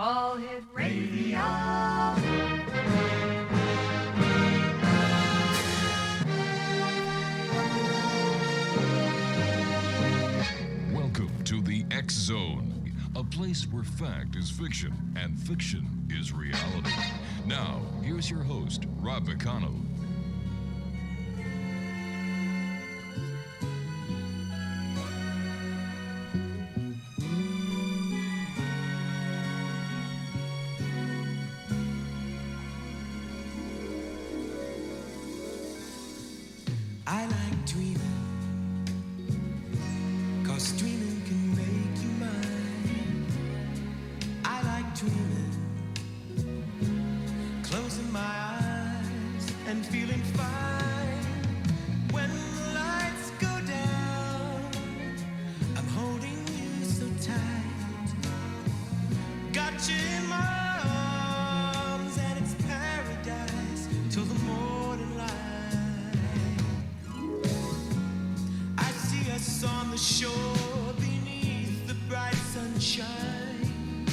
All Hit Radio. Welcome to the X Zone, a place where fact is fiction and fiction is reality. Now, here's your host, Rob McConnell. I like dreaming, 'cause dreaming can make you mine. I like dreaming, closing my eyes and feeling fine. When the lights go down, I'm holding you so tight. Got you in my arms and it's paradise till the morning light. I see us on the shore beneath the bright sunshine.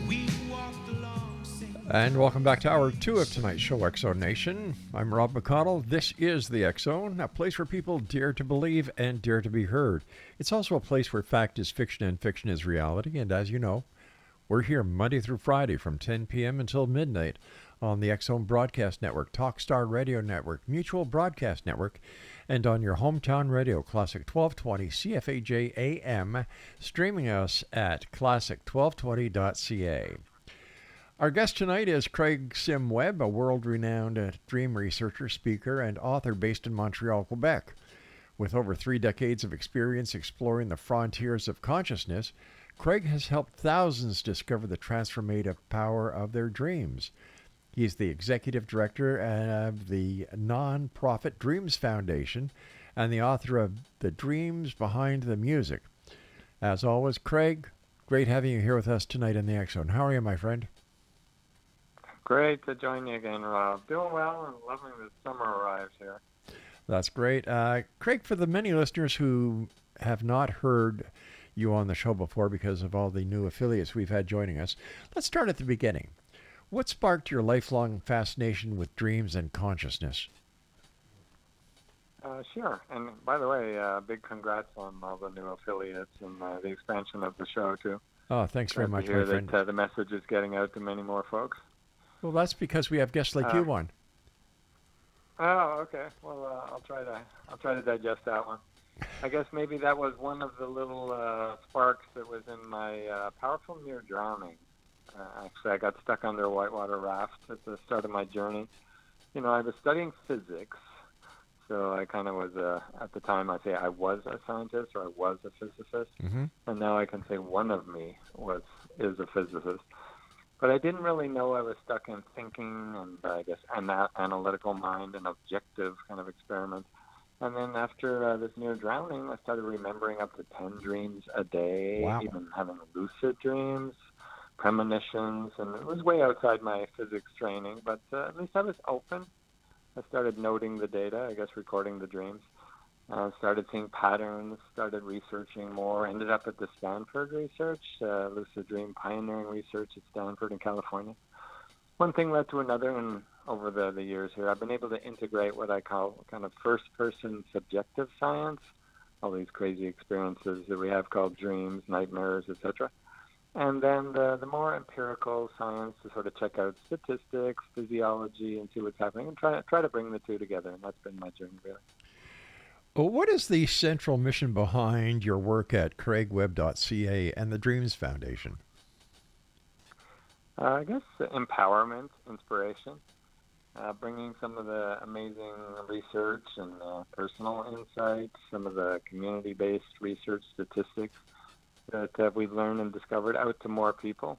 We walked along singing. And welcome back to Hour 2 of tonight's show, X-Zone Nation. I'm Rob McConnell. This is the X-Zone, a place where people dare to believe and dare to be heard. It's also a place where fact is fiction and fiction is reality. And as you know, we're here Monday through Friday from 10 p.m. until midnight on the X-Zone Broadcast Network, Talkstar Radio Network, Mutual Broadcast Network, and on your hometown radio, Classic 1220 CFAJ AM, streaming us at classic1220.ca. Our guest tonight is Craig Sim Webb, a world-renowned dream researcher, speaker, and author based in Montreal, Quebec. With over 3 decades of experience exploring the frontiers of consciousness, Craig has helped thousands discover the transformative power of their dreams. He's the executive director of the non-profit Dreams Foundation and the author of The Dreams Behind the Music. As always, Craig, great having you here with us tonight in the X-Zone. How are you, my friend? Great to join you again, Rob. Doing well and loving the summer arrives here. That's great. Craig, for the many listeners who have not heard you on the show before because of all the new affiliates we've had joining us, let's start at the beginning. What sparked your lifelong fascination with dreams and consciousness? Sure. And by the way, big congrats on all the new affiliates and the expansion of the show, too. Oh, thanks very much, my friend. That the message is getting out to many more folks. Well, that's because we have guests like you on. Oh, okay. Well, I'll try to digest that one. I guess maybe that was one of the little sparks that was in my powerful near drowning. Actually, I got stuck under a whitewater raft at the start of my journey. You know, I was studying physics, so I kind of was, at the time, I say I was a scientist or I was a physicist, and now I can say one of me is a physicist. But I didn't really know I was stuck in thinking and, I guess, analytical mind and objective kind of experiments. And then after this near drowning, I started remembering up to 10 dreams a day, even having lucid dreams, premonitions, and it was way outside my physics training, but at least I was open. I started noting the data, I guess recording the dreams. Started seeing patterns, started researching more, ended up at the Stanford research, lucid dream pioneering research at Stanford in California. One thing led to another, and over the years here, I've been able to integrate what I call kind of first-person subjective science, all these crazy experiences that we have called dreams, nightmares, etc., and then the more empirical science to sort of check out statistics, physiology, and see what's happening, and try to bring the two together, and that's been my journey, really. Well, what is the central mission behind your work at craigwebb.ca and the Dreams Foundation? I guess empowerment, inspiration, bringing some of the amazing research and personal insights, some of the community-based research statistics that we've learned and discovered out to more people.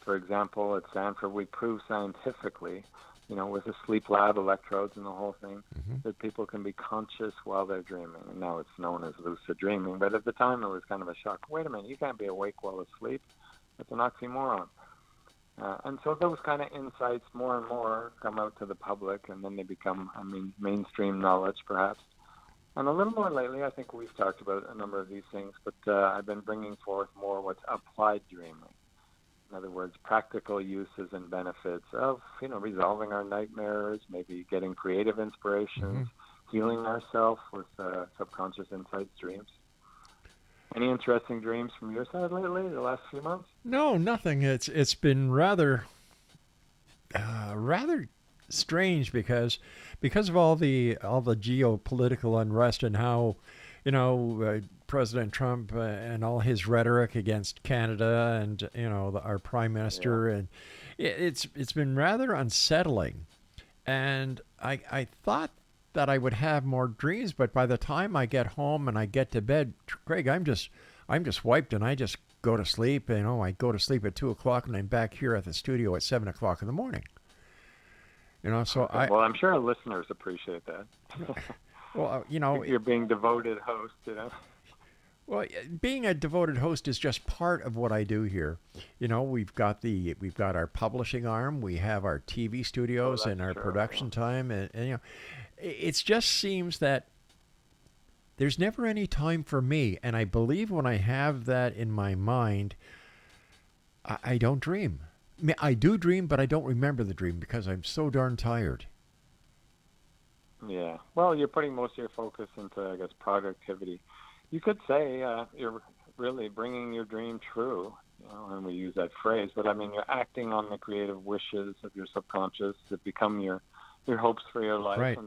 For example, at Stanford, we proved scientifically, with the sleep lab electrodes and the whole thing, that people can be conscious while they're dreaming. And now it's known as lucid dreaming. But at the time, it was kind of a shock. Wait a minute, you can't be awake while asleep. That's an oxymoron. And so those kind of insights more and more come out to the public, and then they become, mainstream knowledge, perhaps. And a little more lately, I think we've talked about a number of these things, but I've been bringing forth more what's applied dreaming. In other words, practical uses and benefits of, resolving our nightmares, maybe getting creative inspirations, healing ourselves with subconscious insights dreams. Any interesting dreams from your side lately, the last few months? No, nothing. It's been rather strange because of all the geopolitical unrest and how President Trump and all his rhetoric against Canada and our prime minister, and it's been rather unsettling. And I thought that I would have more dreams, but by the time I get home and I get to bed, Craig, I'm just wiped, and I just go to sleep. I go to sleep at 2:00, and I'm back here at the studio at 7:00 in the morning. So okay. Well, I'm sure our listeners appreciate that. Well, you're being devoted host, Well, being a devoted host is just part of what I do here. We've got our publishing arm, we have our TV studios and our production time, and it just seems that there's never any time for me. And I believe when I have that in my mind, I don't dream. I mean, I do dream, but I don't remember the dream because I'm so darn tired. Yeah. Well, you're putting most of your focus into, I guess, productivity. You could say you're really bringing your dream true, and we use that phrase. But, I mean, you're acting on the creative wishes of your subconscious that become your hopes for your life. Right.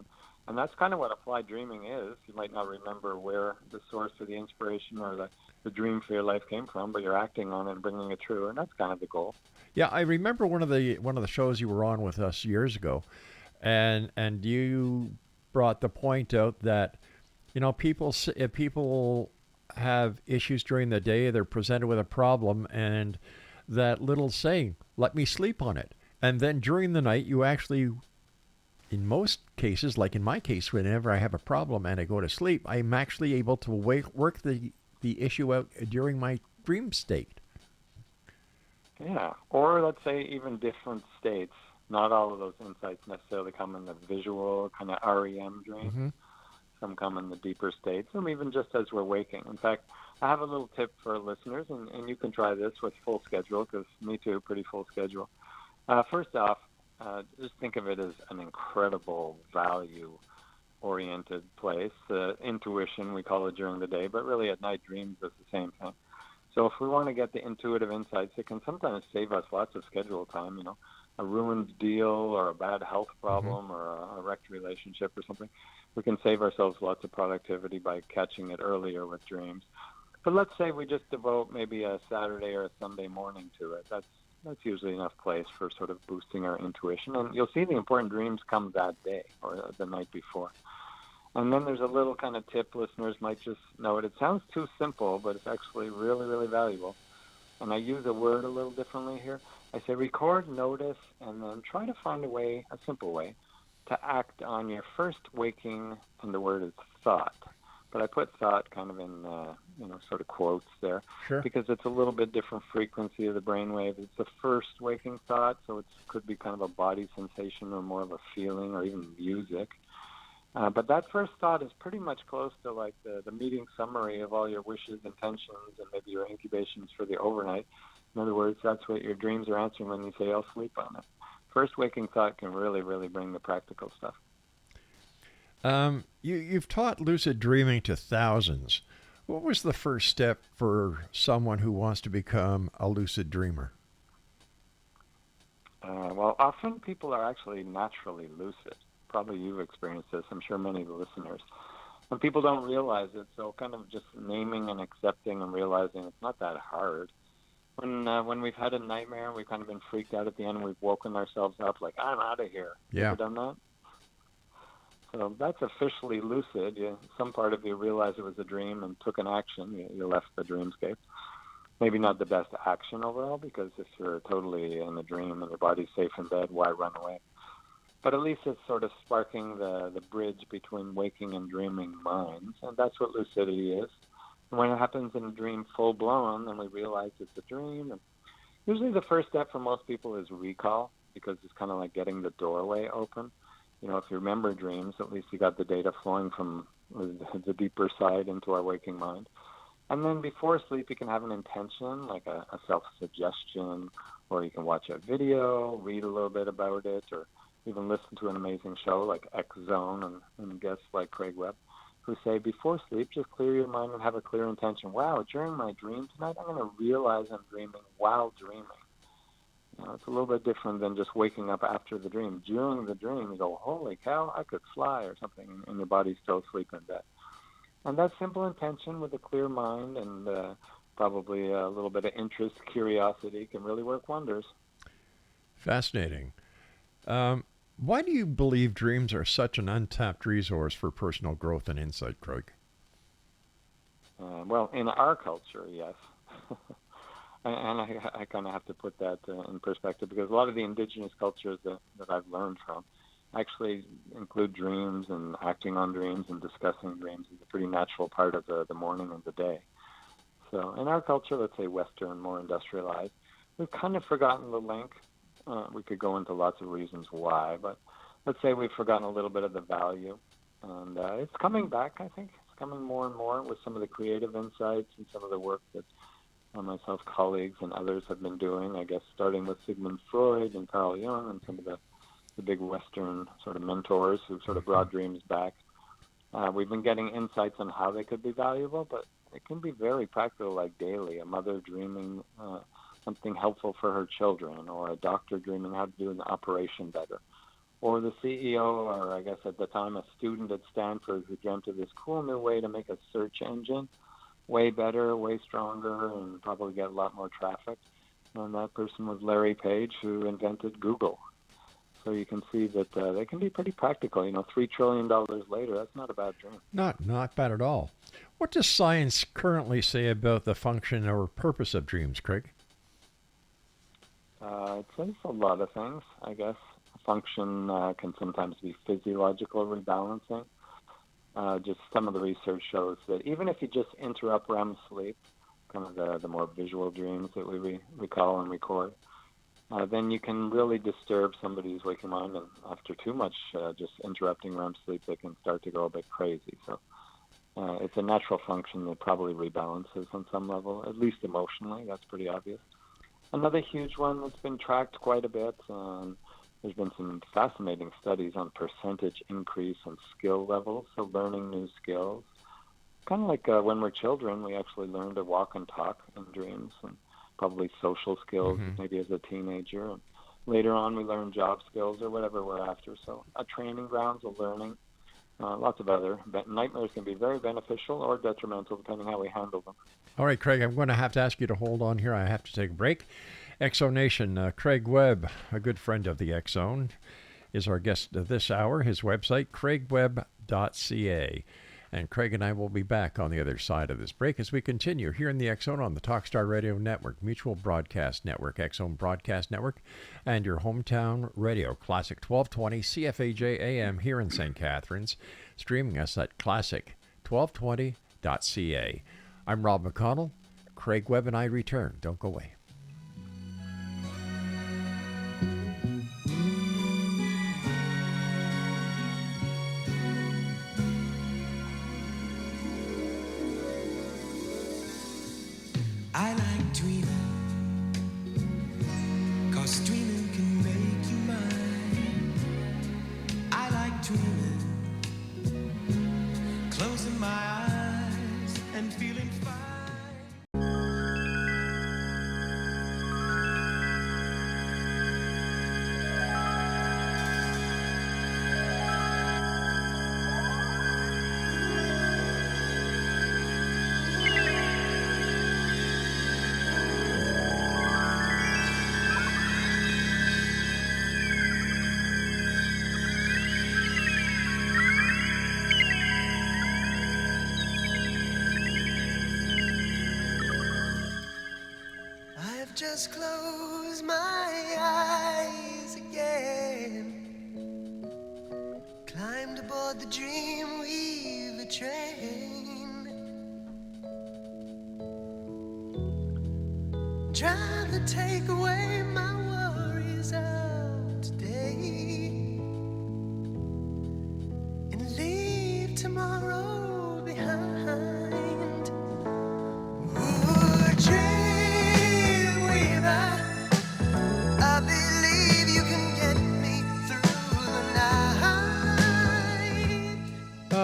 And that's kind of what applied dreaming is. You might not remember where the source of the inspiration or the dream for your life came from, but you're acting on it and bringing it true, and that's kind of the goal. Yeah, I remember one of the shows you were on with us years ago, and you brought the point out that if people have issues during the day, they're presented with a problem, and that little saying, "Let me sleep on it," and then during the night you actually, in most cases, like in my case, whenever I have a problem and I go to sleep, I'm actually able to work the issue out during my dream state. Yeah, or let's say even different states. Not all of those insights necessarily come in the visual kind of REM dream. Mm-hmm. Some come in the deeper states, or even just as we're waking. In fact, I have a little tip for listeners, and you can try this with full schedule, because me too, pretty full schedule. First off, just think of it as an incredible value-oriented place. Intuition, we call it during the day, but really at night, dreams is the same thing. So if we want to get the intuitive insights, it can sometimes save us lots of schedule time, a ruined deal or a bad health problem or a wrecked relationship or something. We can save ourselves lots of productivity by catching it earlier with dreams. But let's say we just devote maybe a Saturday or a Sunday morning to it. That's usually enough place for sort of boosting our intuition. And you'll see the important dreams come that day or the night before. And then there's a little kind of tip listeners might just know it. It sounds too simple, but it's actually really, really valuable. And I use a word a little differently here. I say record, notice, and then try to find a simple way, to act on your first waking, and the word is thought. But I put thought kind of in, sort of quotes there, Sure. Because it's a little bit different frequency of the brainwave. It's the first waking thought, so it could be kind of a body sensation or more of a feeling or even music. But that first thought is pretty much close to like the meeting summary of all your wishes, intentions, and maybe your incubations for the overnight. In other words, that's what your dreams are answering when you say, I'll sleep on it. First waking thought can really, really bring the practical stuff. You've taught lucid dreaming to thousands. What was the first step for someone who wants to become a lucid dreamer? Well, often people are actually naturally lucid. Probably you've experienced this. I'm sure many of the listeners. And people don't realize it, so kind of just naming and accepting and realizing it's not that hard. When we've had a nightmare and we've kind of been freaked out at the end and we've woken ourselves up like, I'm out of here. Yeah. Ever done that? So that's officially lucid. Some part of you realized it was a dream and took an action. You left the dreamscape. Maybe not the best action overall, because if you're totally in a dream and your body's safe in bed, why run away? But at least it's sort of sparking the bridge between waking and dreaming minds, and that's what lucidity is. And when it happens in a dream full-blown, then we realize it's a dream. And usually the first step for most people is recall, because it's kind of like getting the doorway open. If you remember dreams, at least you got the data flowing from the deeper side into our waking mind. And then before sleep, you can have an intention, like a self-suggestion, or you can watch a video, read a little bit about it, or even listen to an amazing show like X Zone and guests like Craig Webb, who say before sleep, just clear your mind and have a clear intention. Wow, during my dream tonight, I'm going to realize I'm dreaming while dreaming. It's a little bit different than just waking up after the dream. During the dream, you go, holy cow, I could fly or something, and your body's still asleep in bed. And that simple intention with a clear mind and probably a little bit of interest, curiosity can really work wonders. Fascinating. Why do you believe dreams are such an untapped resource for personal growth and insight, Craig? Well, in our culture, yes. And I kind of have to put that in perspective, because a lot of the indigenous cultures that I've learned from actually include dreams, and acting on dreams and discussing dreams is a pretty natural part of the morning and the day. So in our culture, let's say Western, more industrialized, we've kind of forgotten the link. We could go into lots of reasons why, but let's say we've forgotten a little bit of the value. And it's coming back, I think. It's coming more and more with some of the creative insights and some of the work that myself, colleagues, and others have been doing, I guess, starting with Sigmund Freud and Carl Jung and some of the big Western sort of mentors who sort of brought dreams back. We've been getting insights on how they could be valuable, but it can be very practical, like daily. A mother dreaming something helpful for her children, or a doctor dreaming how to do an operation better, or the CEO, or I guess at the time a student at Stanford who dreamt of this cool new way to make a search engine way better, way stronger, and probably get a lot more traffic. And that person was Larry Page, who invented Google. So you can see that they can be pretty practical. $3 trillion later, that's not a bad dream. Not bad at all. What does science currently say about the function or purpose of dreams, Craig? It says a lot of things, I guess. Function can sometimes be physiological rebalancing. Just some of the research shows that even if you just interrupt REM sleep, kind of the more visual dreams that we recall and record, then you can really disturb somebody's waking mind, and after too much just interrupting REM sleep, they can start to go a bit crazy. So it's a natural function that probably rebalances on some level, at least emotionally. That's pretty obvious. Another huge one that's been tracked quite a bit, there's been some fascinating studies on percentage increase in skill levels, so learning new skills. Kind of like when we're children, we actually learn to walk and talk in dreams, and probably social skills, maybe as a teenager. And later on, we learn job skills or whatever we're after. So a training grounds of learning. Lots of other. Nightmares can be very beneficial or detrimental, depending how we handle them. All right, Craig, I'm going to have to ask you to hold on here. I have to take a break. Exonation, Craig Webb, a good friend of the X Zone, is our guest this hour. His website, craigwebb.ca. And Craig and I will be back on the other side of this break as we continue here in the X Zone on the Talkstar Radio Network, Mutual Broadcast Network, X Zone Broadcast Network, and your hometown radio, Classic 1220 CFAJ AM here in St. Catharines, streaming us at classic1220.ca. I'm Rob McConnell. Craig Webb and I return. Don't go away. I like dreaming, 'cause dreaming can make you mine. I like dreaming, closing my eyes and feeling fine. Just close my eyes again. Climbed aboard the Dreamweaver train. Trying to take away my worries of today and leave tomorrow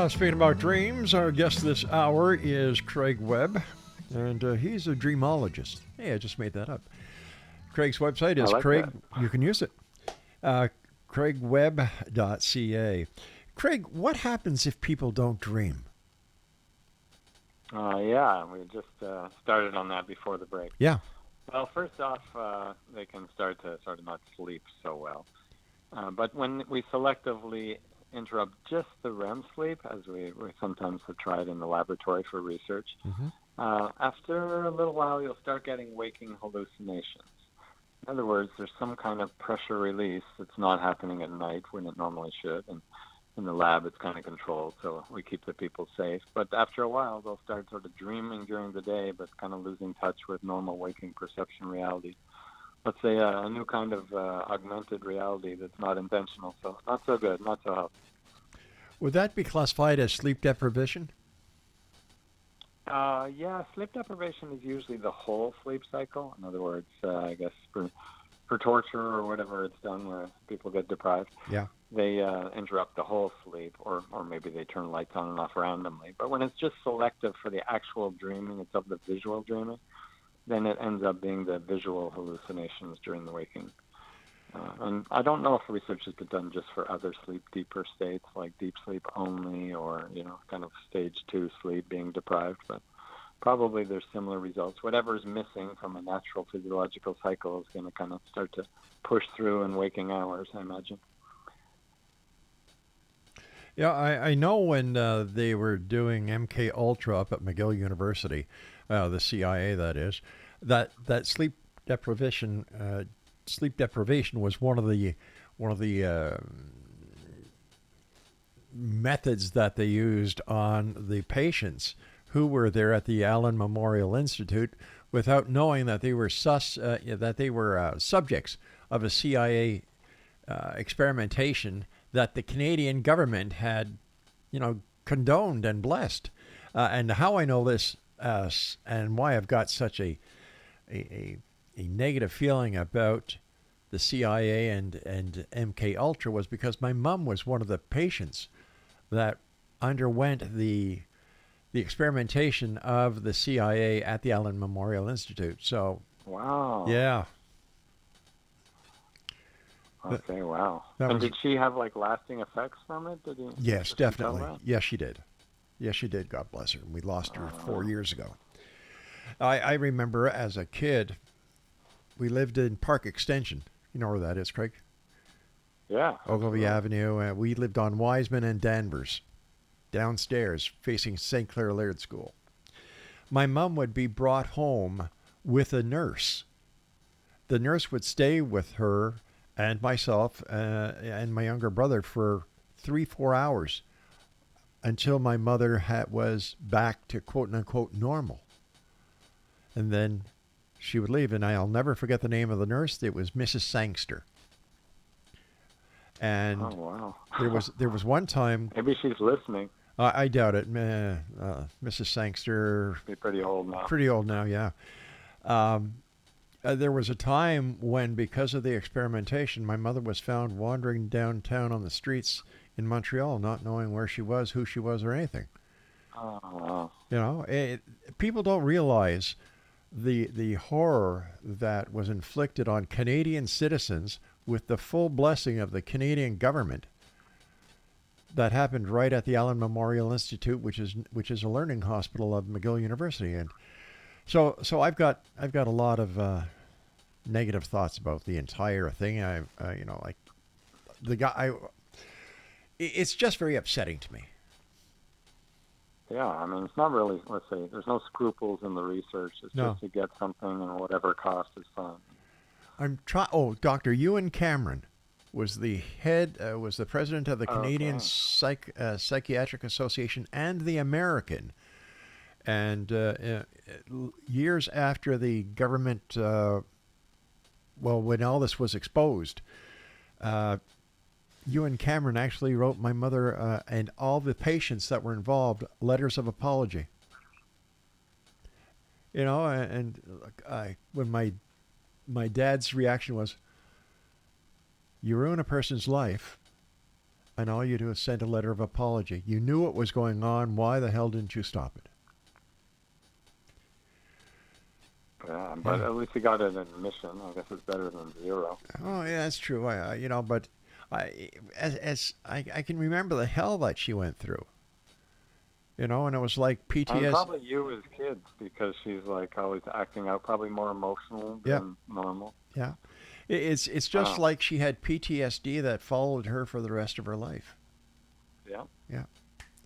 Speaking about dreams, our guest this hour is Craig Webb, and he's a dreamologist. Hey, I just made that up. Craig's website is I like Craig. that. You can use it. CraigWebb.ca. Craig, what happens if people don't dream? Yeah, we just started on that before the break. Yeah. Well, first off, they can start to sort of not sleep so well. But when we selectively interrupt just the REM sleep, as we sometimes have tried in the laboratory for research, after a little while you'll start getting waking hallucinations. In other words, there's some kind of pressure release that's not happening at night when it normally should. And in the lab, it's kind of controlled, so we keep the people safe. But after a while, they'll start sort of dreaming during the day, but kind of losing touch with normal waking perception reality. Let's say a new kind of augmented reality that's not intentional. So not so good, not so helpful. Would that be classified as sleep deprivation? Yeah, sleep deprivation is usually the whole sleep cycle. In other words, I guess for torture or whatever it's done where people get deprived, Yeah. they interrupt the whole sleep, or maybe they turn lights on and off randomly. But when it's just selective for the actual dreaming, it's of the visual dreaming, then it ends up being the visual hallucinations during the waking. And I don't know if research has been done just for other sleep deeper states, like deep sleep only, or, kind of stage 2 sleep being deprived, but probably there's similar results. Whatever's missing from a natural physiological cycle is going to kind of start to push through in waking hours, I imagine. Yeah, I know when they were doing MK Ultra up at McGill University, the CIA that is, that sleep deprivation was one of the methods that they used on the patients who were there at the Allen Memorial Institute without knowing that they were subjects of a CIA experimentation that the Canadian government had, condoned and blessed. And how I know this and why I've got such a negative feeling about the CIA and MK Ultra was because my mom was one of the patients that underwent the experimentation of the CIA at the Allen Memorial Institute. So, wow. Yeah. Okay, wow. That And was- did she have lasting effects from it? Yes, did she tell definitely. that? Yes, she did. Yes, she did. God bless her. We lost her 4 years ago. I remember as a kid, we lived in Park Extension. You know where that is, Craig? Yeah. Ogilvy Avenue. We lived on Wiseman and Danvers, downstairs, facing St. Clair Laird School. My mom would be brought home with a nurse. The nurse would stay with her and myself and my younger brother for 3-4 hours until my mother was back to quote-unquote normal. And then she would leave, and I'll never forget the name of the nurse. It was Mrs. Sangster. And Oh, wow. there was one time... Maybe she's listening. I doubt it. Mrs. Sangster... She's pretty old now. Pretty old now, yeah. There was a time when, because of the experimentation, my mother was found wandering downtown on the streets in Montreal, not knowing where she was, who she was, or anything. Oh, wow. People don't realize the horror that was inflicted on Canadian citizens with the full blessing of the Canadian government. That happened right at the Allen Memorial Institute, which is a learning hospital of McGill University, and so I've got a lot of negative thoughts about the entire thing. It's just very upsetting to me. Yeah, I mean, it's not really, let's say, there's no scruples in the research. It's No. just to get something and whatever cost is fine. Dr. Ewan Cameron was the president of the Canadian Psychiatric Association and the American. And years after the government, when all this was exposed, Ewan Cameron actually wrote my mother and all the patients that were involved letters of apology. When my dad's reaction was, you ruin a person's life, and all you do is send a letter of apology. You knew what was going on. Why the hell didn't you stop it? Yeah, but at least he got an admission. I guess it's better than zero. Oh, yeah, that's true. But I can remember the hell that she went through. And it was like PTSD. And probably you as kids, because she's like always acting out, probably more emotional than normal. Yeah. It's just like she had PTSD that followed her for the rest of her life. Yeah. Yeah.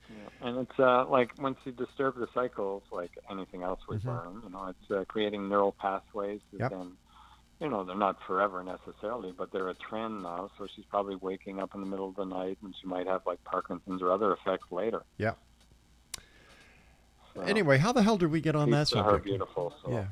Yeah. And it's like once you disturb the cycles, like anything else we learn, it's creating neural pathways that then, they're not forever necessarily, but they're a trend now. So she's probably waking up in the middle of the night, and she might have like Parkinson's or other effects later. Yeah. So anyway, how the hell did we get on that subject? Her beautiful. So. Yeah.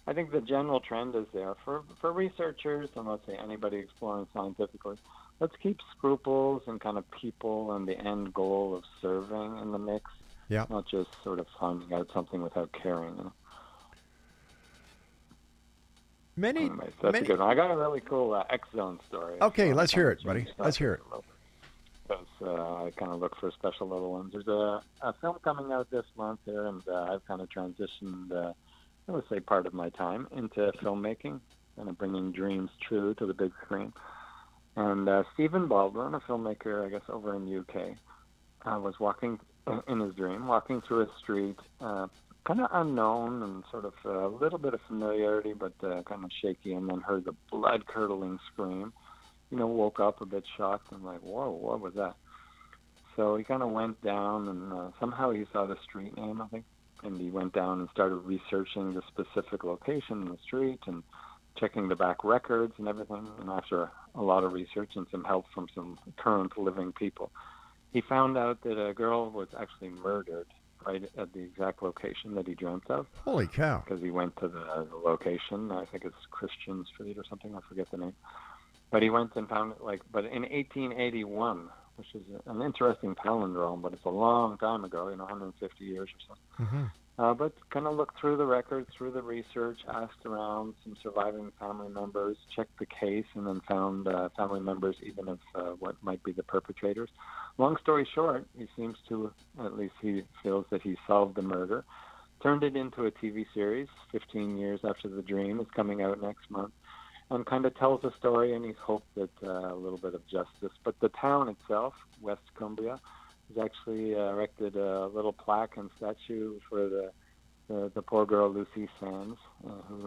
I think the general trend is there for researchers, and let's say anybody exploring scientifically. Let's keep scruples and kind of people and the end goal of serving in the mix. Yeah. Not just sort of finding out something without caring. Anyways, that's a good one. I got a really cool X-Zone story. Okay, let's hear it, buddy. Let's hear it. Because I kind of look for special little ones. There's a film coming out this month here, and I've kind of transitioned, I would say, part of my time into filmmaking, kind of bringing dreams true to the big screen. And Stephen Baldwin, a filmmaker, I guess, over in the UK, was walking in his dream, walking through a street, kind of unknown and sort of a little bit of familiarity, but kind of shaky, and then heard the blood-curdling scream. Woke up a bit shocked and like, whoa, what was that? So he kind of went down, and somehow he saw the street name, I think, and he went down and started researching the specific location in the street and checking the back records and everything. And after a lot of research and some help from some current living people, he found out that a girl was actually murdered right at the exact location that he dreamt of. Holy cow. Because he went to the location. I think it's Christian Street or something. I forget the name. But he went and found it, but in 1881, which is an interesting palindrome, but it's a long time ago, 150 years or so. Mm-hmm. But kind of looked through the records, through the research, asked around some surviving family members, checked the case, and then found family members even of what might be the perpetrators. Long story short, he seems to, at least he feels that he solved the murder, turned it into a TV series 15 years after the dream. It's coming out next month. And kind of tells a story, and he's hoped that a little bit of justice. But the town itself, West Cumbria, has actually erected a little plaque and statue for the poor girl Lucy Sands,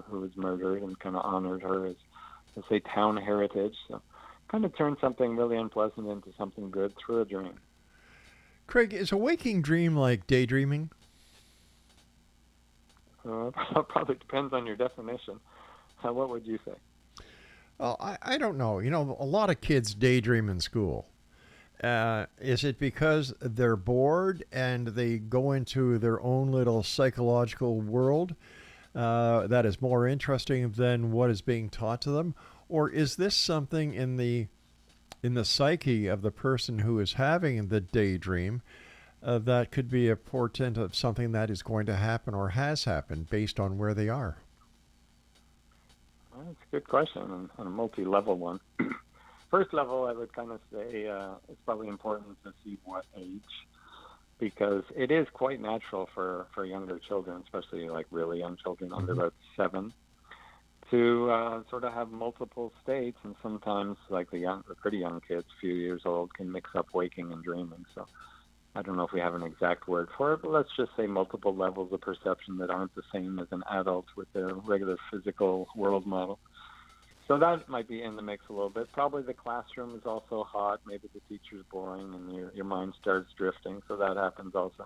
who was murdered, and kind of honored her as, let's say, town heritage. So kind of turned something really unpleasant into something good through a dream. Craig, is a waking dream like daydreaming? Probably depends on your definition. What would you say? Well, I don't know. A lot of kids daydream in school. Is it because they're bored and they go into their own little psychological world that is more interesting than what is being taught to them? Or is this something in the psyche of the person who is having the daydream that could be a portent of something that is going to happen or has happened based on where they are? Well, that's a good question, and a multi-level one. First level, I would kind of say it's probably important to see what age, because it is quite natural for younger children, especially like really young children under about 7, to sort of have multiple states, and sometimes like the pretty young kids, few years old, can mix up waking and dreaming. So I don't know if we have an exact word for it, but let's just say multiple levels of perception that aren't the same as an adult with their regular physical world model. So that might be in the mix a little bit. Probably the classroom is also hot. Maybe the teacher's boring and your mind starts drifting, so that happens also.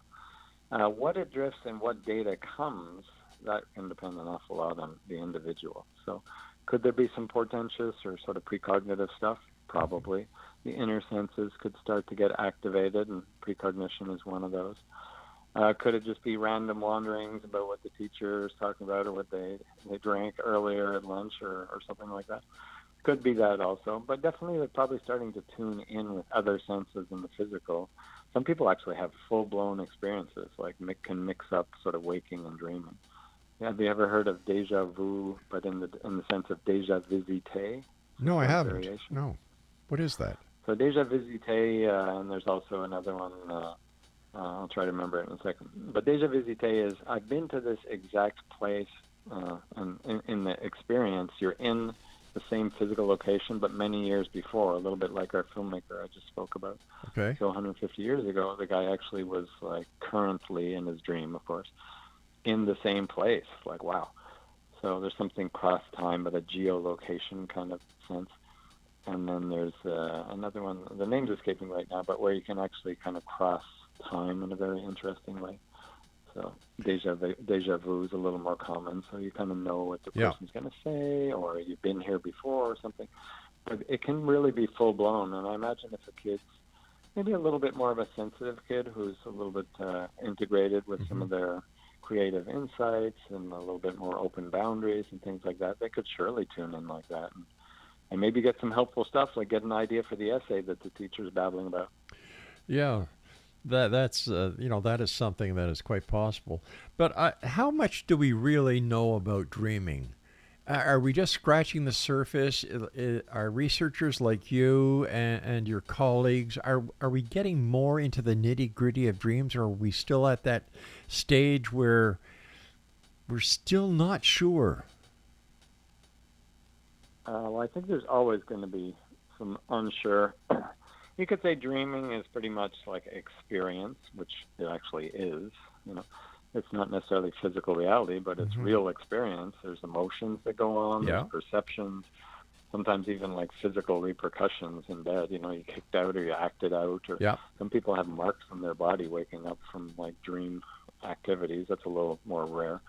What it drifts and what data comes, that can depend an awful lot on the individual. So could there be some portentous or sort of precognitive stuff? Probably. The inner senses could start to get activated, and precognition is one of those. Could it just be random wanderings about what the teacher is talking about or what they drank earlier at lunch or something like that? Could be that also, but definitely they're probably starting to tune in with other senses in the physical. Some people actually have full-blown experiences, like can mix up sort of waking and dreaming. Have you ever heard of déjà vu, but in the sense of déjà visité? No, I haven't. No. What is that? So déjà visité, and there's also another one. I'll try to remember it in a second. But déjà visité is I've been to this exact place, and in the experience, you're in the same physical location, but many years before, a little bit like our filmmaker I just spoke about. Okay. So 150 years ago, the guy actually was like currently in his dream, of course, in the same place. Like, wow. So there's something cross-time, but a geolocation kind of sense. And then there's another one, the name's escaping right now, but where you can actually kind of cross time in a very interesting way. So déjà vu is a little more common, so you kind of know what the person's going to say, or you've been here before or something. But it can really be full-blown, and I imagine if a kid's maybe a little bit more of a sensitive kid who's a little bit integrated with some of their creative insights and a little bit more open boundaries and things like that, they could surely tune in like that. And maybe get some helpful stuff, like get an idea for the essay that the teacher's babbling about. Yeah. That's that is something that is quite possible. But how much do we really know about dreaming? Are we just scratching the surface? Are researchers like you and your colleagues, are we getting more into the nitty-gritty of dreams, or are we still at that stage where we're still not sure? Well, I think there's always going to be some unsure. You could say dreaming is pretty much like experience, which it actually is. It's not necessarily physical reality, but it's real experience. There's emotions that go on, there's perceptions, sometimes even like physical repercussions in bed. You kicked out or you acted out, or some people have marks on their body waking up from like dream activities. That's a little more rare.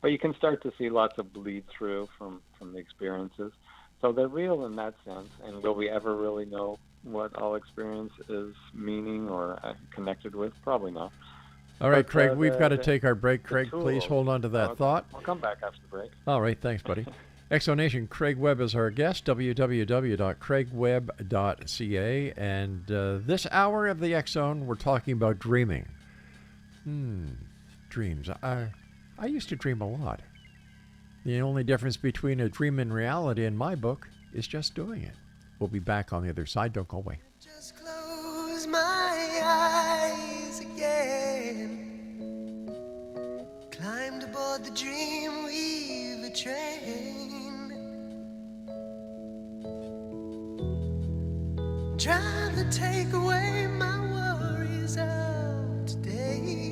But you can start to see lots of bleed through from the experiences. So they're real in that sense. And will we ever really know what all experience is meaning or connected with? Probably not. All right, Craig, we've got to take our break. Craig, please hold on to that thought. I'll come back after the break. All right, thanks, buddy. Exonation, Craig Webb is our guest, www.craigwebb.ca. And this hour of the X-Zone, we're talking about dreaming. Dreams. I used to dream a lot. The only difference between a dream and reality in my book is just doing it. We'll be back on the other side. Don't go away. Just close my eyes again. Climbed aboard the Dreamweaver train. Trying to take away my worries of today.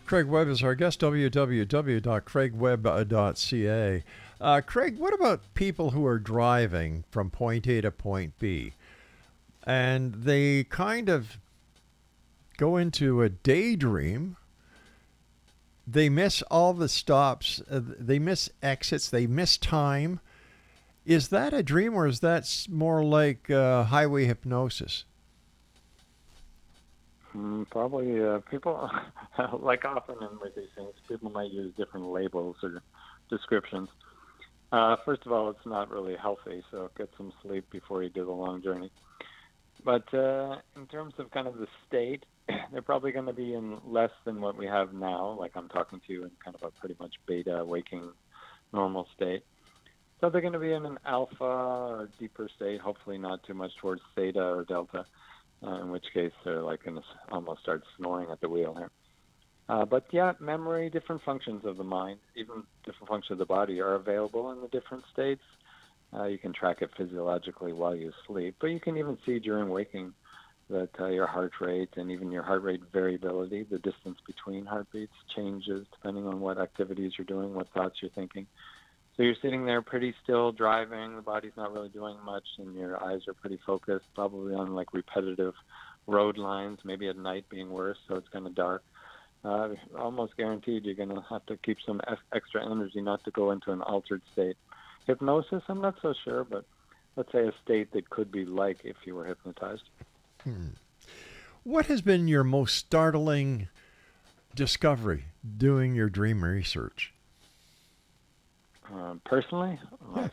Craig Webb is our guest, www.craigwebb.ca. Craig, what about people who are driving from point A to point B, and they kind of go into a daydream? They miss all the stops, they miss exits, they miss time. Is that a dream, or is that more like highway hypnosis? Probably people, like often with these things, people might use different labels or descriptions. First of all, it's not really healthy, so get some sleep before you do the long journey. But in terms of kind of the state, they're probably going to be in less than what we have now, like I'm talking to you in kind of a pretty much beta waking normal state. So they're going to be in an alpha or deeper state, hopefully not too much towards theta or delta. In which case they're like going to almost start snoring at the wheel here. But yeah, memory, different functions of the mind, even different functions of the body are available in the different states. You can track it physiologically while you sleep, but you can even see during waking that your heart rate and even your heart rate variability, the distance between heartbeats, changes depending on what activities you're doing, what thoughts you're thinking. So you're sitting there pretty still driving, the body's not really doing much, and your eyes are pretty focused, probably on like repetitive road lines, maybe at night being worse, so it's kind of dark. Almost guaranteed you're going to have to keep some extra energy not to go into an altered state. Hypnosis, I'm not so sure, but let's say a state that could be like if you were hypnotized. What has been your most startling discovery doing your dream research? Personally,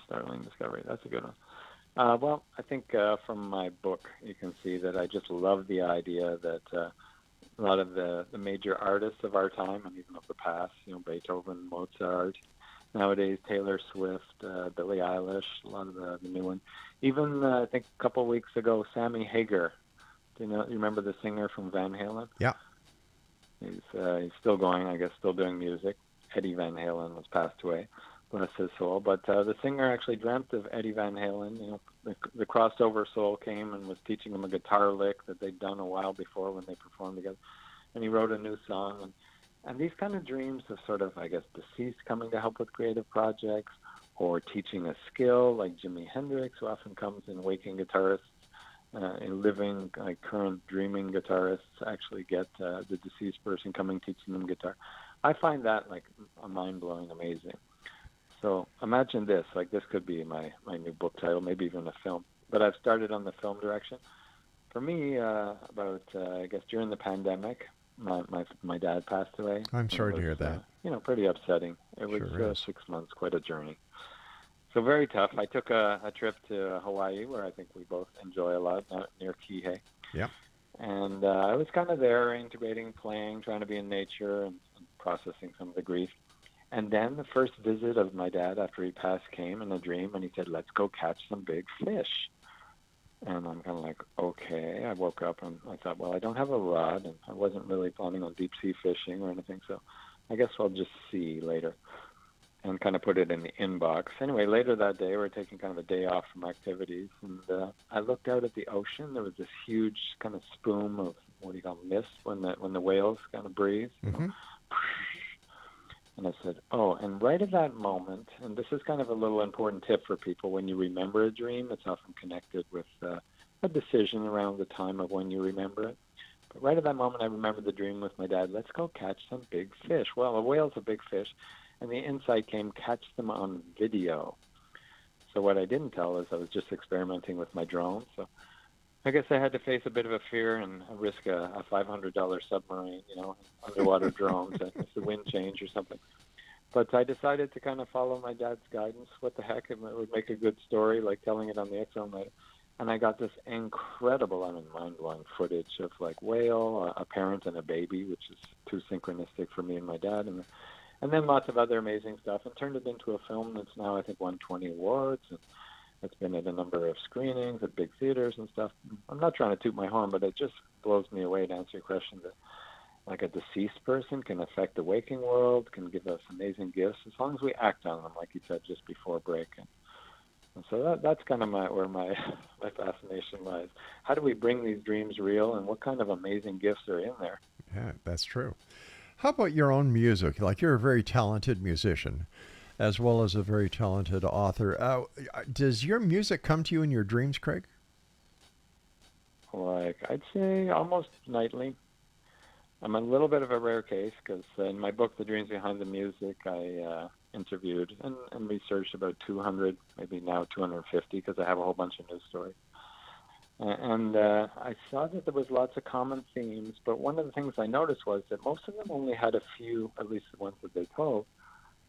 startling discovery. That's a good one. Well, I think from my book, you can see that I just love the idea that a lot of the major artists of our time and even of the past, Beethoven, Mozart, nowadays Taylor Swift, Billie Eilish, a lot of the new ones. Even I think a couple of weeks ago, Sammy Hagar. You remember the singer from Van Halen? Yeah. He's still going, I guess, still doing music. Eddie Van Halen was passed away, bless his soul. But the singer actually dreamt of Eddie Van Halen. The crossover soul came and was teaching him a guitar lick that they'd done a while before when they performed together. And he wrote a new song. And these kind of dreams of sort of, I guess, deceased coming to help with creative projects or teaching a skill like Jimi Hendrix, who often comes in waking guitarists. In living, like current dreaming guitarists actually get the deceased person coming teaching them guitar. I find that like mind-blowing, amazing. So imagine this, like this could be my new book title, maybe even a film. But I've started on the film direction. For me, I guess during the pandemic, my dad passed away. I'm sorry to hear that. Pretty upsetting. It was 6 months, quite a journey. So very tough. I took a trip to Hawaii, where I think we both enjoy a lot, near Kihei. Yeah. And I was kind of there, integrating, playing, trying to be in nature, and processing some of the grief. And then the first visit of my dad after he passed came in a dream, and he said, "Let's go catch some big fish." And I'm kind of like, okay. I woke up and I thought, well, I don't have a rod, and I wasn't really planning on deep sea fishing or anything, so I guess I'll just see later. And kind of put it in the inbox. Anyway, later that day, we were taking kind of a day off from activities, and I looked out at the ocean. There was this huge kind of spume of mist when the whales kind of breathe. Mm-hmm. And I said, oh, and right at that moment, and this is kind of a little important tip for people, when you remember a dream, it's often connected with a decision around the time of when you remember it. But right at that moment, I remembered the dream with my dad. Let's go catch some big fish. Well, a whale's a big fish. And the insight came, catch them on video. So what I didn't tell is I was just experimenting with my drone. So I guess I had to face a bit of a fear and risk a $500 submarine, underwater drone if the wind changed or something. But I decided to kind of follow my dad's guidance. What the heck? It would make a good story, like telling it on the X-Zone later. And I got this incredible, mind-blowing footage of like whale, a parent and a baby, which is too synchronistic for me and my dad. And then lots of other amazing stuff, and turned it into a film that's now, I think, won 20 awards. And it's been at a number of screenings at big theaters and stuff. I'm not trying to toot my horn, but it just blows me away to answer your question that, like, a deceased person can affect the waking world, can give us amazing gifts, as long as we act on them, like you said just before break. And so that's kind of where my fascination lies. How do we bring these dreams real, and what kind of amazing gifts are in there? Yeah, that's true. How about your own music? Like, you're a very talented musician, as well as a very talented author. Does your music come to you in your dreams, Craig? Like, I'd say almost nightly. I'm a little bit of a rare case because in my book, The Dreams Behind the Music, I interviewed and researched about 200, maybe now 250, because I have a whole bunch of news stories. And I saw that there was lots of common themes, but one of the things I noticed was that most of them only had a few, at least the ones that they told,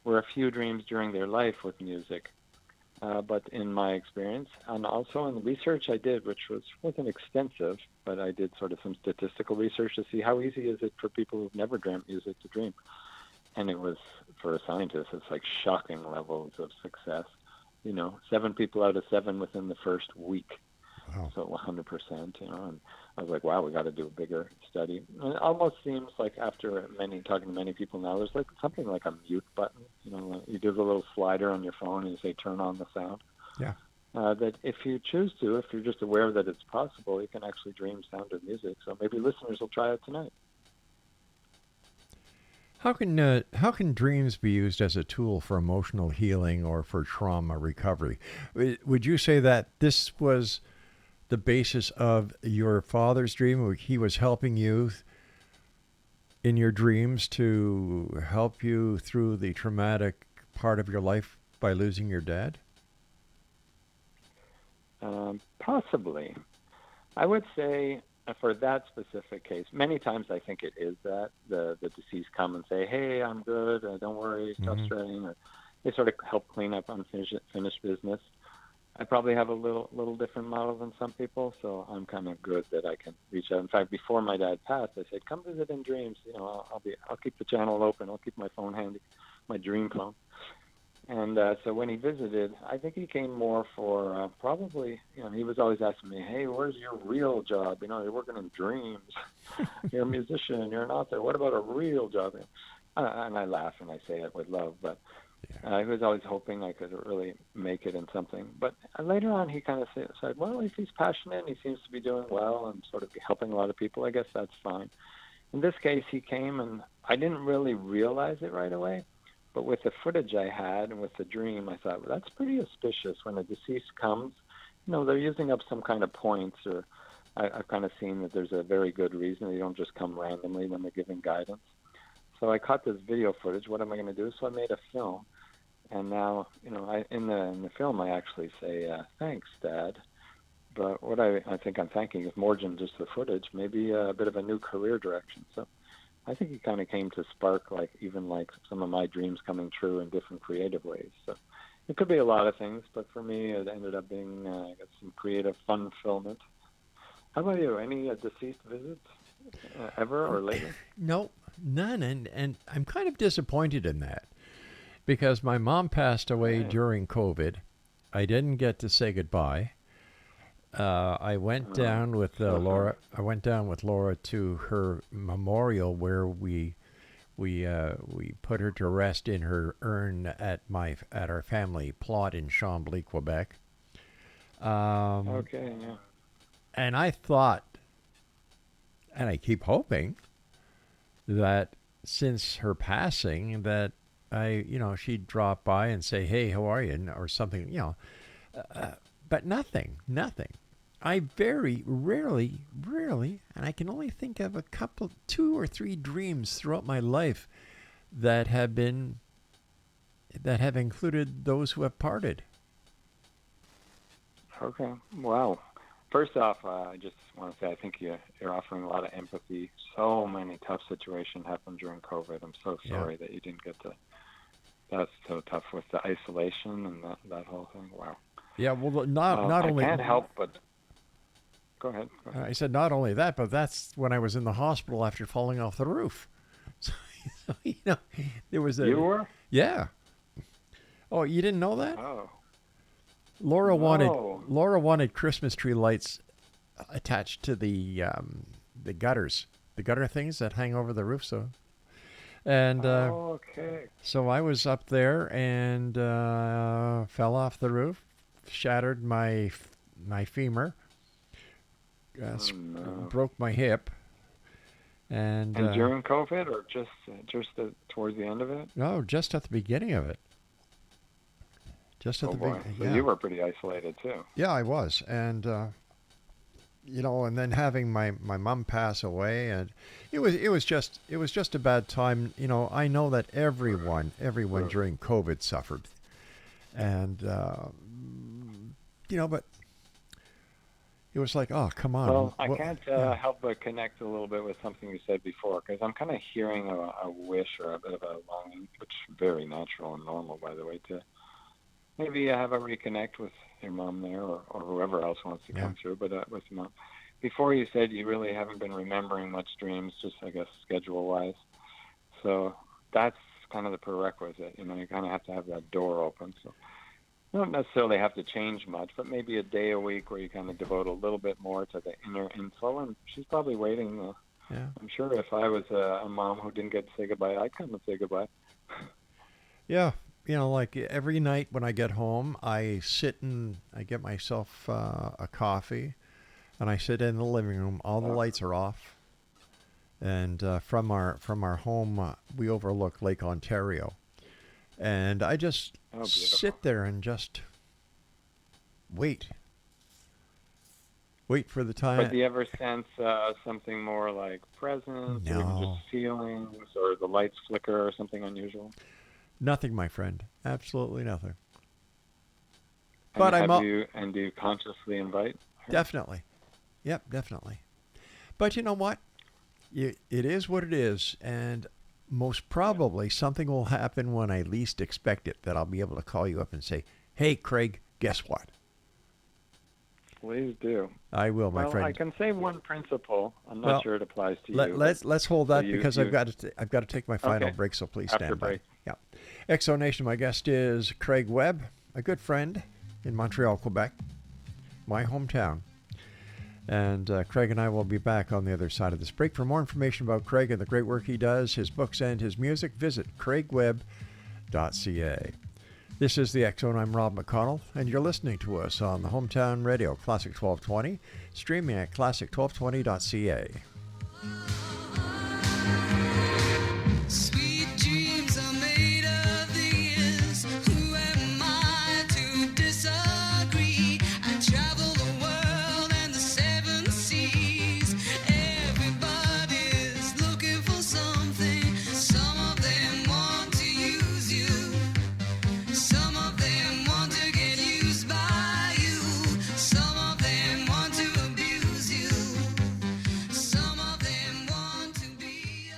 were a few dreams during their life with music. But in my experience, and also in the research I did, which wasn't extensive, but I did sort of some statistical research to see how easy is it for people who've never dreamt music to dream. And it was, for a scientist, it's like shocking levels of success. 7 people out of 7 within the first week. Wow. So 100%, and I was like, wow, we got to do a bigger study. And it almost seems like after talking to many people now, there's like something like a mute button. You do the little slider on your phone and you say, turn on the sound. Yeah. That if you choose to, if you're just aware that it's possible, you can actually dream sound of music. So maybe listeners will try it tonight. How can dreams be used as a tool for emotional healing or for trauma recovery? Would you say that this was the basis of your father's dream? He was helping you in your dreams to help you through the traumatic part of your life by losing your dad? Possibly. I would say for that specific case, many times I think it is that the deceased come and say, "Hey, I'm good. Don't worry. Stop stressing." Or they sort of help clean up unfinished business. I probably have a little different model than some people, so I'm kind of good that I can reach out. In fact, before my dad passed, I said, "Come visit in dreams. You know, I'll keep the channel open. I'll keep my phone handy, my dream phone." And so when he visited, I think he came more for probably, you know, he was always asking me, "Hey, where's your real job? You know, you're working in dreams. You're a musician. You're an author. What about a real job?" And I laugh and I say it with love, but he was always hoping I could really make it in something. But later on, he kind of said, "Well, if he's passionate and he seems to be doing well and sort of helping a lot of people, I guess that's fine." In this case, he came and I didn't really realize it right away. But with the footage I had and with the dream, I thought, well, that's pretty auspicious. When a deceased comes, you know, they're using up some kind of points, or I've kind of seen that there's a very good reason. They don't just come randomly when they're giving guidance. So I caught this video footage. What am I going to do? So I made a film. And now, you know, in the film, I actually say, "Thanks, Dad." But what I think I'm thanking is more than just the footage, maybe a bit of a new career direction. So I think it kind of came to spark even some of my dreams coming true in different creative ways. So it could be a lot of things, but for me, it ended up being some creative fun fulfillment. How about you? Any deceased visits ever or lately? No, none. And I'm kind of disappointed in that because my mom passed away during COVID. I didn't get to say goodbye. I went down with Laura. I went down with Laura to her memorial where we put her to rest in her urn at our family plot in Chambly, Quebec. Okay, yeah. And I thought, and I keep hoping that since her passing, that she'd drop by and say, "Hey, how are you?" or something, but nothing. I very rarely, and I can only think of two or three dreams throughout my life that have included those who have parted. Okay, wow. First off, I just want to say I think you're offering a lot of empathy. So many tough situations happened during COVID. I'm so sorry that you didn't get to. That's so tough with the isolation and that whole thing. Wow. Yeah, well, not only. I can't help but. Go ahead. I said not only that, but that's when I was in the hospital after falling off the roof. So there was a. You were? Yeah. Oh, you didn't know that? Oh. Laura wanted Christmas tree lights attached to the gutters, the gutter things that hang over the roof. So I was up there and fell off the roof, shattered my femur, broke my hip, and during COVID or just towards the end of it? No, just at the beginning of it. Just at the beginning. So you were pretty isolated too. Yeah, I was, and and then having my mom pass away, and it was just a bad time. I know that everyone during COVID suffered, and but it was like, oh, come on. Well, I can't help but connect a little bit with something you said before, because I'm kind of hearing a wish or a bit of a longing, which is very natural and normal, by the way, to maybe have a reconnect with your mom there, or whoever else wants to come through, but with your mom. Before you said you really haven't been remembering much dreams, just, I guess, schedule-wise. So that's kind of the prerequisite. You kind of have to have that door open. So you don't necessarily have to change much, but maybe a day a week where you kind of devote a little bit more to the inner inflow, and she's probably waiting. I'm sure if I was a mom who didn't get to say goodbye, I'd come and say goodbye. Yeah. like every night when I get home, I sit and I get myself a coffee, and I sit in the living room. All the lights are off, and from our home, we overlook Lake Ontario, and I just sit there and just wait for the time. But do you ever sense something more like presence, or even just feelings, or the lights flicker, or something unusual? Nothing, my friend. Absolutely nothing. And But do you consciously invite her? Definitely. Yep, definitely. But you know what? It is what it is, and most probably something will happen when I least expect it, that I'll be able to call you up and say, "Hey, Craig, guess what?" Please do. I will, my friend. I can say one principle. I'm not sure it applies to you. Let's hold that because I've got to take my final break. So please After stand break. by. Yeah. Exonation. My guest is Craig Webb, a good friend in Montreal, Quebec, my hometown. And Craig and I will be back on the other side of this break. For more information about Craig and the great work he does, his books and his music, visit craigwebb.ca. This is the X Zone. I'm Rob McConnell, and you're listening to us on the Hometown Radio, Classic 1220, streaming at classic1220.ca. Sweet dreams are made of these. Who am I to disagree? I travel the world and the seven seas. Everybody's looking for something. Some of them want to use you. Some of them want to get used by you. Some of them want to abuse you. Some of them want to be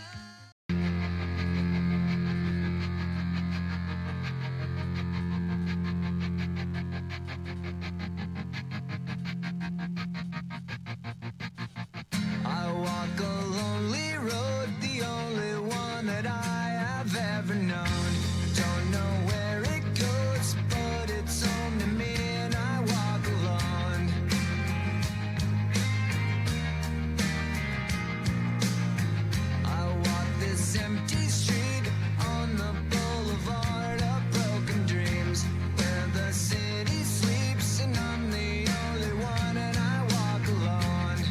I walk a lonely road, the only one that I have ever known. Don't know where it goes, but it's home to me, and I walk alone. I walk this empty street on the boulevard of broken dreams, where the city sleeps, and I'm the only one, and I walk alone.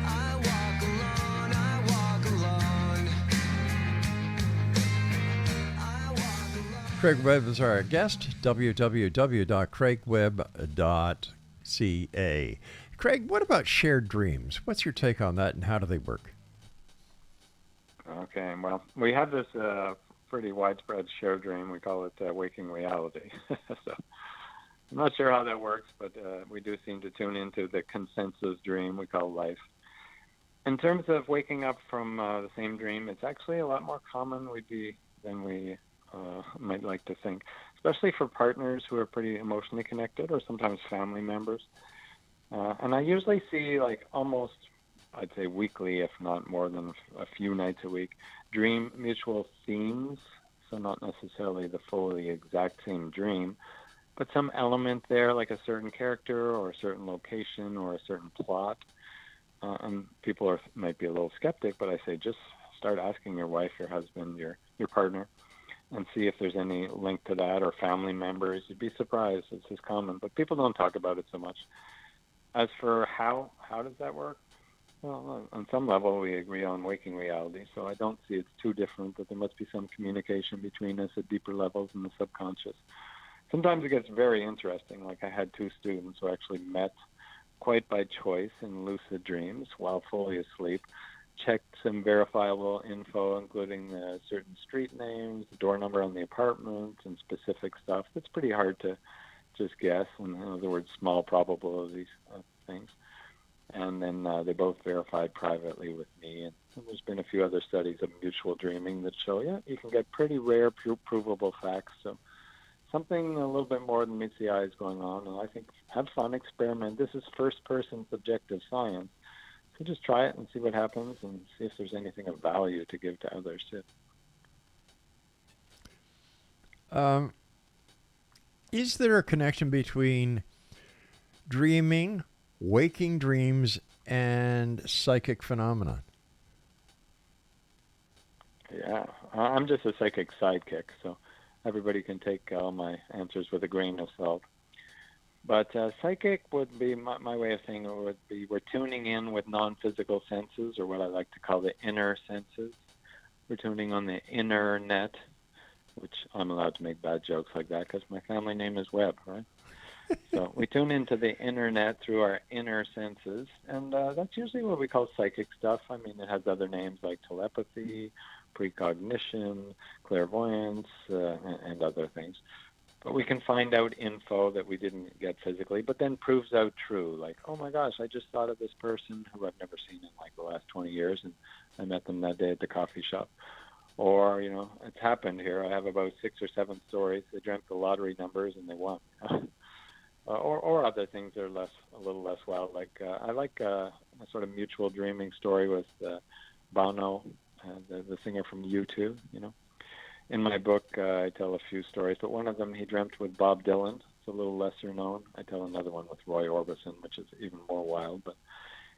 I walk alone, I walk alone. I walk alone. Craig Webb is our guest, www.craigwebb.ca. Craig, what about shared dreams? What's your take on that, and how do they work? Okay, well, we have this pretty widespread shared dream. We call it waking reality. So I'm not sure how that works, but we do seem to tune into the consensus dream we call life. In terms of waking up from the same dream, it's actually a lot more common than we might like to think, especially for partners who are pretty emotionally connected, or sometimes family members. And I usually see, like, almost, I'd say weekly, if not more than a few nights a week, dream mutual themes. So not necessarily the fully exact same dream, but some element there, like a certain character or a certain location or a certain plot. And people might be a little skeptic, but I say just start asking your wife, your husband, your partner, and see if there's any link to that, or family members. You'd be surprised. It's as common, but people don't talk about it so much. As for how does that work? Well, on some level, we agree on waking reality, so I don't see it's too different, but there must be some communication between us at deeper levels in the subconscious. Sometimes it gets very interesting. Like, I had two students who actually met quite by choice in lucid dreams while fully asleep, checked some verifiable info, including certain street names, the door number on the apartment, and specific stuff. It's pretty hard to just guess, in other words, small probabilities of things. And then they both verified privately with me. And there's been a few other studies of mutual dreaming that show, you can get pretty rare, provable facts. So something a little bit more than meets the eye is going on. And I think have fun, experiment. This is first-person subjective science. So just try it and see what happens, and see if there's anything of value to give to others too. Is there a connection between dreaming, waking dreams, and psychic phenomena? Yeah, I'm just a psychic sidekick, so everybody can take all my answers with a grain of salt. But psychic would be my way of saying it would be we're tuning in with non-physical senses, or what I like to call the inner senses. We're tuning on the inner net, which I'm allowed to make bad jokes like that because my family name is Webb, right? So we tune into the internet through our inner senses, and that's usually what we call psychic stuff. I mean, it has other names like telepathy, precognition, clairvoyance, and other things. But we can find out info that we didn't get physically, but then proves out true. Like, oh my gosh, I just thought of this person who I've never seen in like the last 20 years, and I met them that day at the coffee shop. Or, it's happened here. I have about 6 or 7 stories. They dreamt the lottery numbers and they won. Or other things that are a little less wild. Like I like a sort of mutual dreaming story with Bono, the singer from U2. In my book, I tell a few stories, but one of them he dreamt with Bob Dylan. It's a little lesser known. I tell another one with Roy Orbison, which is even more wild. But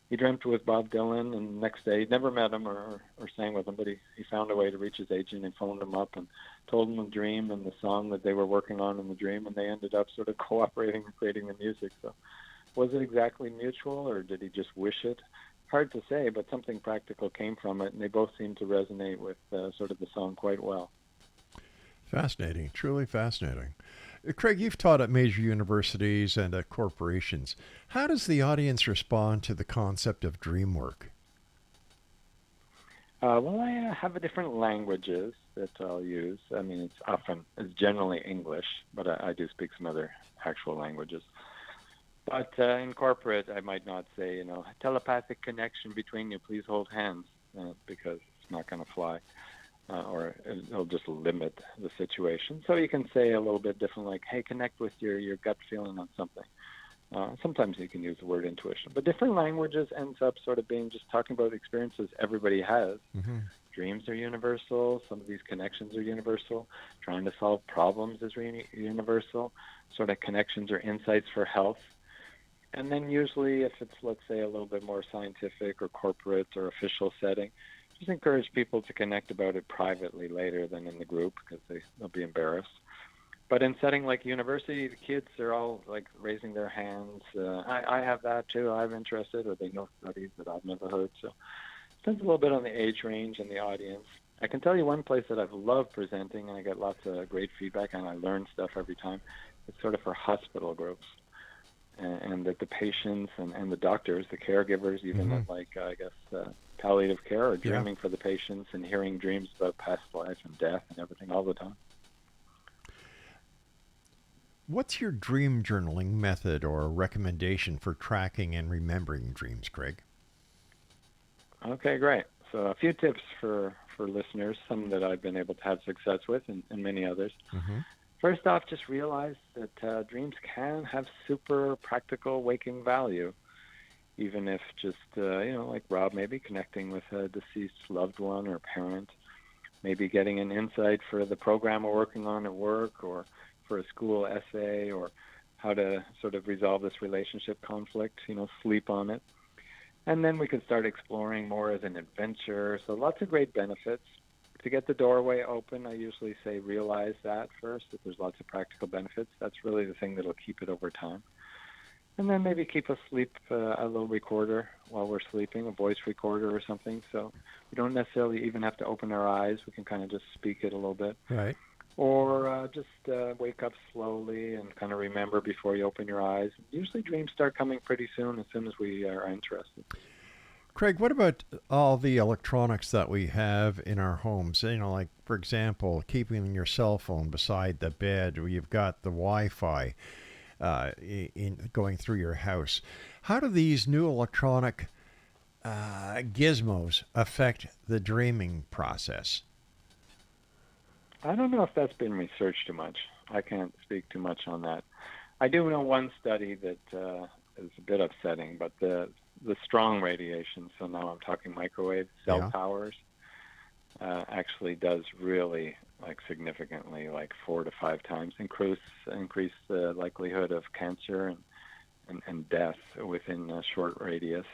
he dreamt with Bob Dylan, and the next day, he'd never met him or sang with him, but he found a way to reach his agent and phoned him up and told him the dream and the song that they were working on in the dream, and they ended up sort of cooperating and creating the music. So was it exactly mutual, or did he just wish it? Hard to say, but something practical came from it, and they both seemed to resonate with sort of the song quite well. Fascinating, truly fascinating. Craig, you've taught at major universities and at corporations. How does the audience respond to the concept of dream work? Well, I have different languages that I'll use. I mean, it's generally English, but I do speak some other actual languages. But in corporate, I might not say, telepathic connection between you, please hold hands, because it's not going to fly. Or it'll just limit the situation. So you can say a little bit different, like, hey, connect with your gut feeling on something. Sometimes you can use the word intuition. But different languages ends up sort of being just talking about experiences everybody has. Mm-hmm. Dreams are universal. Some of these connections are universal. Trying to solve problems is universal. Sort of connections or insights for health. And then usually if it's, let's say, a little bit more scientific or corporate or official setting, just encourage people to connect about it privately later than in the group because they'll be embarrassed. But in setting like university, the kids are all like raising their hands. I have that too. I'm interested, or they know studies that I've never heard. So it depends a little bit on the age range and the audience. I can tell you one place that I've loved presenting, and I get lots of great feedback, and I learn stuff every time. It's sort of for hospital groups. And that the patients and the doctors, the caregivers, even at like, I guess, palliative care are dreaming for the patients and hearing dreams about past life and death and everything all the time. What's your dream journaling method or recommendation for tracking and remembering dreams, Craig? Okay, great. So a few tips for listeners, some that I've been able to have success with and many others. Mm-hmm. First off, just realize that dreams can have super practical waking value, even if just, like Rob, maybe connecting with a deceased loved one or parent, maybe getting an insight for the program we're working on at work or for a school essay or how to sort of resolve this relationship conflict, sleep on it. And then we could start exploring more as an adventure. So lots of great benefits. To get the doorway open, I usually say realize that first, that there's lots of practical benefits. That's really the thing that'll keep it over time. And then maybe keep a little recorder while we're sleeping, a voice recorder or something. So we don't necessarily even have to open our eyes. We can kind of just speak it a little bit. Right. Or just wake up slowly and kind of remember before you open your eyes. Usually dreams start coming pretty soon as we are interested. Craig, what about all the electronics that we have in our homes? Like, for example, keeping your cell phone beside the bed, where you've got the Wi-Fi in going through your house. How do these new electronic gizmos affect the dreaming process? I don't know if that's been researched too much. I can't speak too much on that. I do know one study that is a bit upsetting, but the strong radiation, so now I'm talking microwave cell towers, actually does really significantly, 4 to 5 times increase the likelihood of cancer and death within a short radius.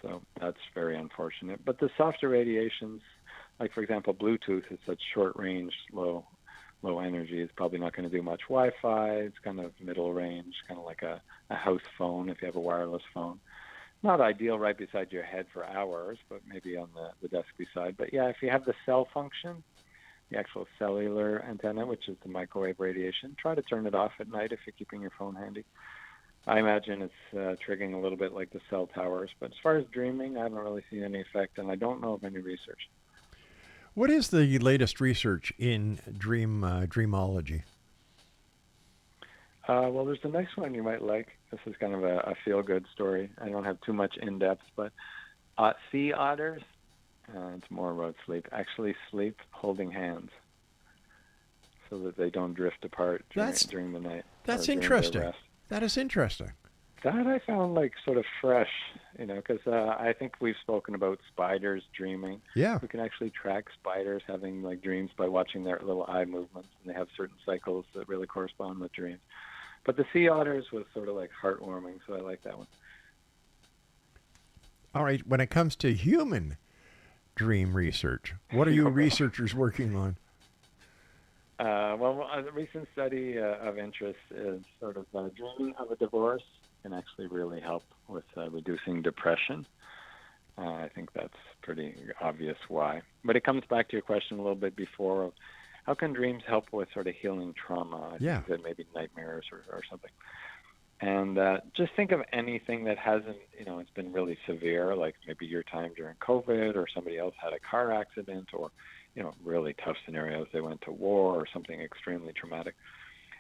So that's very unfortunate. But the softer radiations, Like, for example, Bluetooth is such short range, low energy. It's probably not going to do much Wi-Fi. It's kind of middle range, kind of like a house phone if you have a wireless phone. Not ideal right beside your head for hours, but maybe on the desk beside. But yeah, if you have the cell function, the actual cellular antenna, which is the microwave radiation, try to turn it off at night if you're keeping your phone handy. I imagine it's triggering a little bit like the cell towers. But as far as dreaming, I haven't really seen any effect, and I don't know of any research. What is the latest research in dreamology? Well, there's the next one you might like. This is kind of a feel-good story. I don't have too much in-depth, but sea otters, it's more about sleep, actually sleep holding hands so that they don't drift apart during the night. That's interesting. That is interesting. That I found like sort of fresh, because I think we've spoken about spiders dreaming. Yeah. We can actually track spiders having like dreams by watching their little eye movements, and they have certain cycles that really correspond with dreams. But the sea otters was sort of like heartwarming, so I like that one. All right. When it comes to human dream research, what are you researchers working on? Well, a recent study of interest is sort of dreaming of a divorce can actually really help with reducing depression. I think that's pretty obvious why. But it comes back to your question a little bit before. How can dreams help with sort of healing trauma? I think that maybe nightmares or something. And just think of anything that hasn't, it's been really severe, like maybe your time during COVID, or somebody else had a car accident, or, really tough scenarios. They went to war or something extremely traumatic.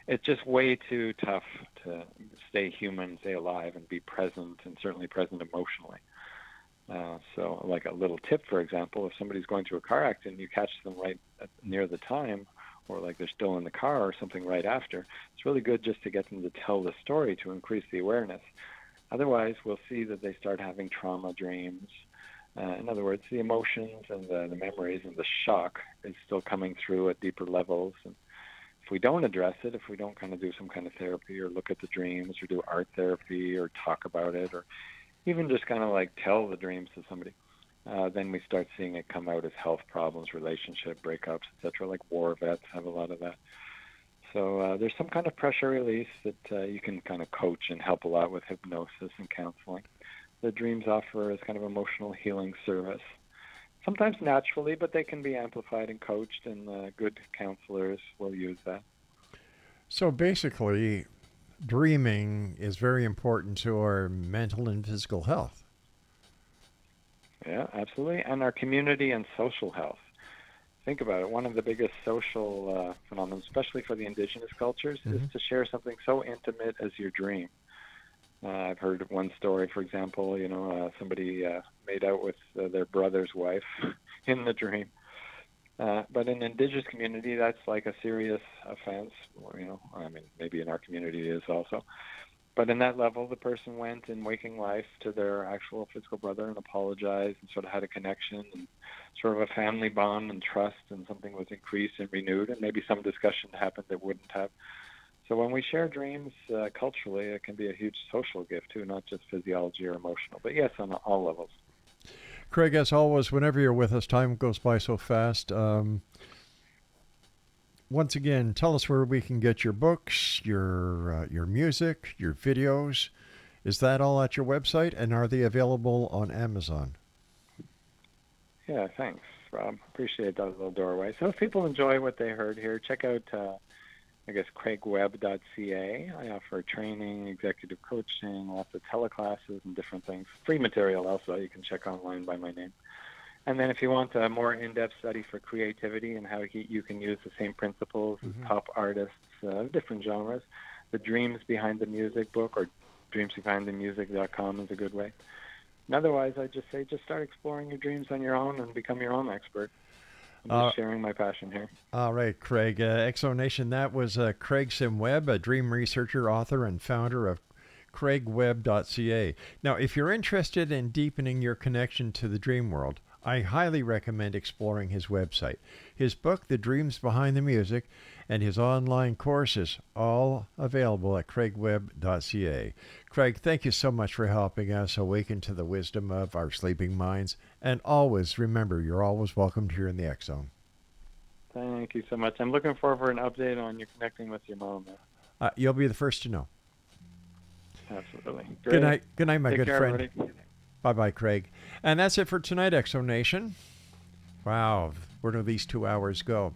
It's just way too tough to stay human, stay alive, and be present, and certainly present emotionally. So like a little tip, for example, if somebody's going through a car accident, you catch them right near the time, or like they're still in the car or something right after, it's really good just to get them to tell the story to increase the awareness. Otherwise, we'll see that they start having trauma dreams. In other words, the emotions and the memories and the shock is still coming through at deeper levels. And if we don't address it, if we don't kind of do some kind of therapy or look at the dreams or do art therapy or talk about it, or even just kind of like tell the dreams to somebody, then we start seeing it come out as health problems, relationship breakups, etc. Like war vets have a lot of that. So there's some kind of pressure release that you can kind of coach and help a lot with hypnosis and counseling. The dreams offer as kind of emotional healing service. Sometimes naturally, but they can be amplified and coached, and good counselors will use that. So basically, dreaming is very important to our mental and physical health. Yeah, absolutely. And our community and social health. Think about it. One of the biggest social phenomena, especially for the indigenous cultures, is to share something so intimate as your dream. I've heard one story, for example, somebody made out with their brother's wife in the dream. But in the indigenous community, that's like a serious offense. Maybe in our community it is also. But in that level, the person went in waking life to their actual physical brother and apologized and sort of had a connection and sort of a family bond and trust, and something was increased and renewed, and maybe some discussion happened that wouldn't have. So when we share dreams culturally, it can be a huge social gift too, not just physiology or emotional, but yes, on all levels. Craig, as always, whenever you're with us, time goes by so fast. Once again, tell us where we can get your books, your music, your videos. Is that all at your website, and are they available on Amazon? Yeah, thanks, Rob. Appreciate that little doorway. So if people enjoy what they heard here, check out craigwebb.ca. I offer training, executive coaching, lots of teleclasses and different things. Free material also. You can check online by my name. And then if you want a more in-depth study for creativity and how you can use the same principles as top artists of different genres, the Dreams Behind the Music book, or dreamsbehindthemusic.com, is a good way. And otherwise, I just say just start exploring your dreams on your own and become your own expert. I'm just sharing my passion here. All right, Craig. Exonation, that was Craig Sim Webb, a dream researcher, author, and founder of craigwebb.ca. Now, if you're interested in deepening your connection to the dream world, I highly recommend exploring his website. His book, The Dreams Behind the Music, and his online courses, all available at craigwebb.ca. Craig, thank you so much for helping us awaken to the wisdom of our sleeping minds. And always remember, you're always welcomed here in the X Zone. Thank you so much. I'm looking forward for an update on you connecting with your mom. You'll be the first to know. Absolutely. Great. Good night, my Take good care, friend. everybody. Bye-bye, Craig. And that's it for tonight, Exo Nation. Wow, where do these 2 hours go?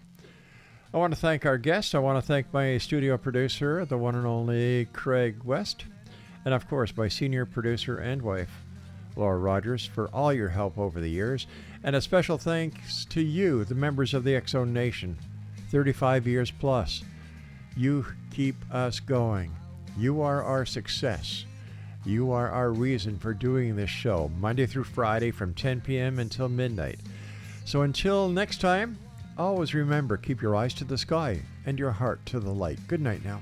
I want to thank our guests. I want to thank my studio producer, the one and only Craig West. And, of course, my senior producer and wife, Laura Rogers, for all your help over the years. And a special thanks to you, the members of the Exo Nation, 35 years plus. You keep us going. You are our success. You are our reason for doing this show, Monday through Friday from 10 p.m. until midnight. So until next time, always remember, keep your eyes to the sky and your heart to the light. Good night now.